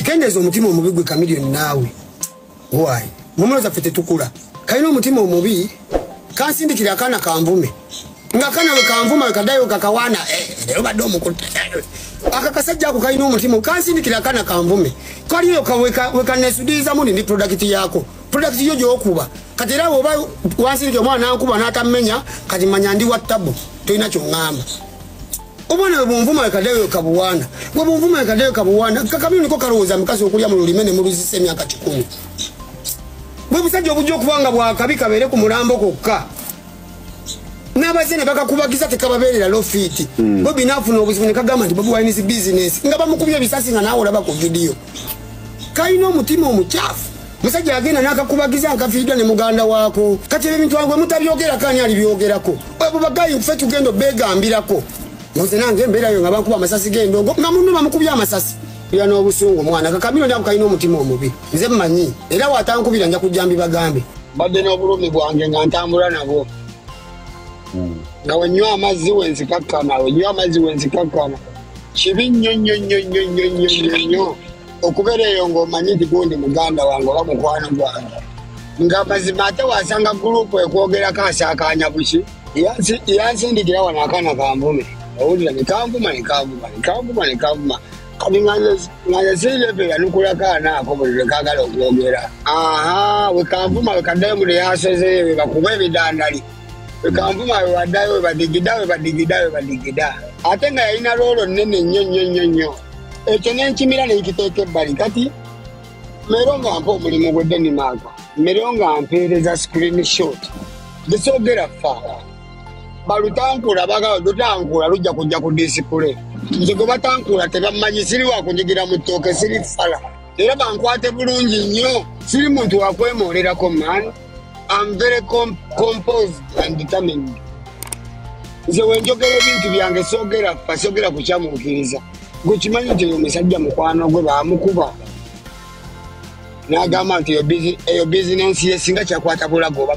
Kikendeza omutima omubi gwe Chameleone naawe. Why? Mumuloza fete tukula. Kayina omutima omubi kansindikira akana kanvume. Nga kana we kanvuma we kadayo kakawana lero badde omukuta. Akakasajja ako kayina omutima kansindikira akana kanvume. Kaliyo weka nesudiza muni ndi product yako. Product yo gyokuba. Kati era oba wansindike omwana ankuba n'atamenya kati manya ndi wattabu toyina kyongamba. Obwana we bunvuma we kadayo kabuwana. We bunvuma we kadayo kabuwana. Chameleone niko kalowooza mukazi okulya mu lulime ne muluzise emyaka 10. Bwe busajja obujja okubanga bwakabi kabeere ku mulambo kokka. N'abazene bakakubagiza tekababeerera low fit. Bo binaafuna obuzibu ne kagamba nti Bobi Wine is business. Nga bamukubye ebisasi nga naawe olaba ku video. Kayina omutima omukyafu. Musajja agenda n'akakubagiza nkafiiddwa ne muganda waako. Kati ebintu wangwe mutabyogera kani alibyogerako. Bwe bagayi ffe tugenda obeegambirako. Muze nange embeera yo nga bakuba amasasi g'endongo nga munno bamukubye amasasi. Ya n'obusungu mwana Chameleone ako kayina omutima omubi. Nze mmanyi era watankubira nja kujja mbibagambe. Badde n'obulumi bwange nga ntambula nabwo. Nga wenywa amazzi wenzikakkana kibi nnyo okubeera eyo ng'omanyi nti gundi muganda wange oba mukwano gwange nga mazima ate wasanga gurupu ekwogerako asaakaanya buki yansindikira wano akana kanvume owulira nekanvuma kati nga sirepe yanukulako anaako buli lwekagala okwogera wekanvuma wekaddayo mu reyasoze webakuba ebidandali wekanvuma wewaddayo webadigida ate nga yalina loolo nnene nnyo ekyo nenkimira nenkiteeka ebbali kati mero nga mpa omulimu gwe Denmark mero nga mpeereza screenshot gesogera faa balutankula bagala lutankula lujja kujja ku display nze gwe batankula tebammanyi siri wakunyigira mu ttooke siri fala era bankwate bulungi nnyo siri muntu wakwemoolerako man. I'm very composed and determined. Nze wenjogera ebintu byange sogera kukyamuukiriza. Gwe kimanyi nti oyo musajja mukwano gwe baamukuba. N'agamba nti eyo bizinensi ye singa kyakwata bulago oba